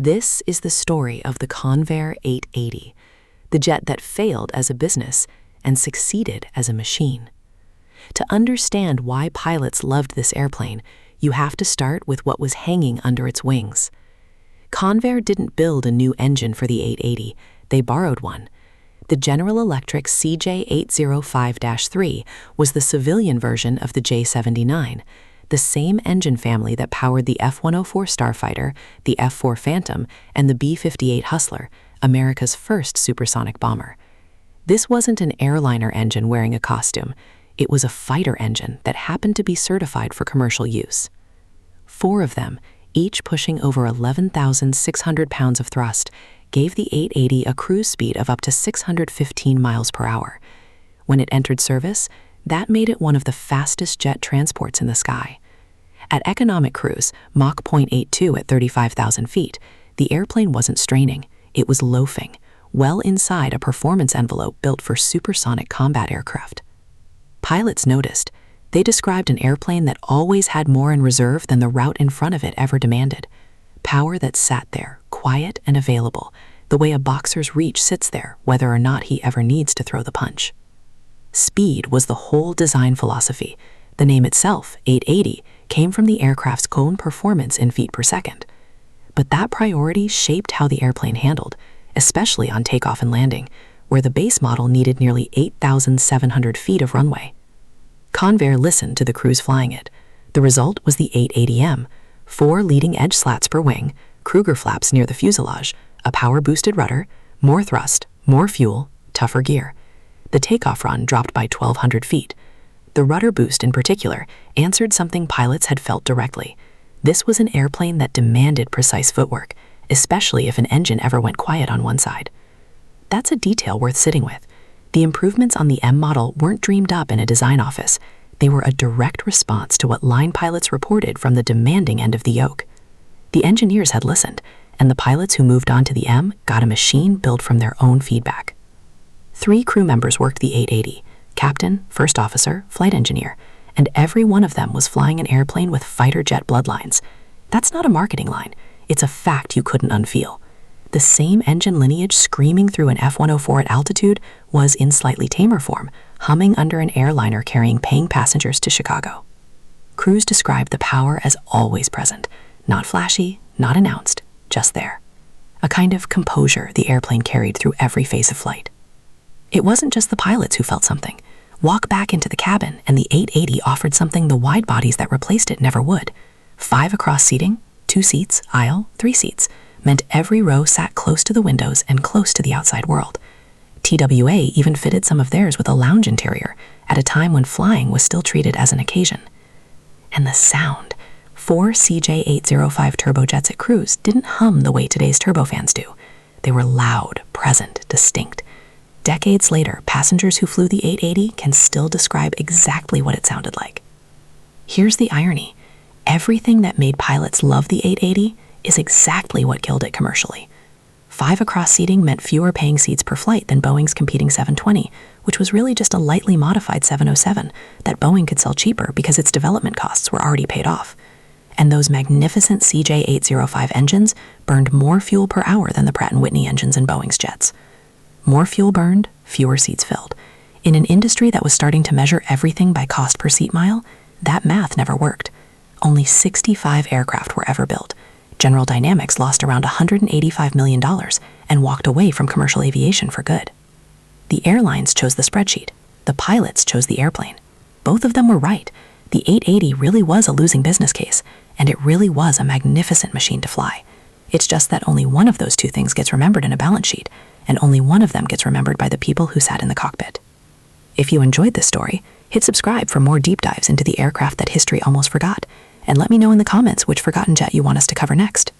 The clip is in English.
This is the story of the Convair 880, the jet that failed as a business and succeeded as a machine. To understand why pilots loved this airplane, you have to start with what was hanging under its wings. Convair didn't build a new engine for the 880, they borrowed one. The General Electric CJ805-3 was the civilian version of the J79, the same engine family that powered the F-104 Starfighter, the F-4 Phantom, and the B-58 Hustler, America's first supersonic bomber. This wasn't an airliner engine wearing a costume. It was a fighter engine that happened to be certified for commercial use. 4 of them, each pushing over 11,600 pounds of thrust, gave the 880 a cruise speed of up to 615 miles per hour. When it entered service, that made it one of the fastest jet transports in the sky. At economic cruise, Mach 0.82 at 35,000 feet, the airplane wasn't straining, it was loafing, well inside a performance envelope built for supersonic combat aircraft. Pilots noticed. They described an airplane that always had more in reserve than the route in front of it ever demanded. Power that sat there, quiet and available, the way a boxer's reach sits there, whether or not he ever needs to throw the punch. Speed was the whole design philosophy. The name itself, 880, came from the aircraft's own performance in feet per second. But that priority shaped how the airplane handled, especially on takeoff and landing, where the base model needed nearly 8,700 feet of runway. Convair listened to the crews flying it. The result was the 880M, 4 leading-edge slats per wing, Kruger flaps near the fuselage, a power-boosted rudder, more thrust, more fuel, tougher gear. The takeoff run dropped by 1,200 feet. The rudder boost in particular answered something pilots had felt directly. This was an airplane that demanded precise footwork, especially if an engine ever went quiet on one side. That's a detail worth sitting with. The improvements on the M model weren't dreamed up in a design office. They were a direct response to what line pilots reported from the demanding end of the yoke. The engineers had listened, and the pilots who moved on to the M got a machine built from their own feedback. 3 crew members worked the 880, captain, first officer, flight engineer, and every one of them was flying an airplane with fighter jet bloodlines. That's not a marketing line. It's a fact you couldn't unfeel. The same engine lineage screaming through an F-104 at altitude was in slightly tamer form, humming under an airliner carrying paying passengers to Chicago. Crews described the power as always present, not flashy, not announced, just there. A kind of composure the airplane carried through every phase of flight. It wasn't just the pilots who felt something. Walk back into the cabin, and the 880 offered something the wide bodies that replaced it never would. 5 across seating, 2 seats, aisle, 3 seats, meant every row sat close to the windows and close to the outside world. TWA even fitted some of theirs with a lounge interior at a time when flying was still treated as an occasion. And the sound. 4 CJ805 turbojets at cruise didn't hum the way today's turbofans do. They were loud, present, distinct. Decades later, passengers who flew the 880 can still describe exactly what it sounded like. Here's the irony. Everything that made pilots love the 880 is exactly what killed it commercially. 5 across seating meant fewer paying seats per flight than Boeing's competing 720, which was really just a lightly modified 707 that Boeing could sell cheaper because its development costs were already paid off. And those magnificent CJ805 engines burned more fuel per hour than the Pratt & Whitney engines in Boeing's jets. More fuel burned, fewer seats filled. In an industry that was starting to measure everything by cost per seat mile, that math never worked. Only 65 aircraft were ever built. General Dynamics lost around $185 million and walked away from commercial aviation for good. The airlines chose the spreadsheet. The pilots chose the airplane. Both of them were right. The 880 really was a losing business case, and it really was a magnificent machine to fly. It's just that only one of those 2 things gets remembered in a balance sheet, and only one of them gets remembered by the people who sat in the cockpit. If you enjoyed this story, hit subscribe for more deep dives into the aircraft that history almost forgot, and let me know in the comments which forgotten jet you want us to cover next.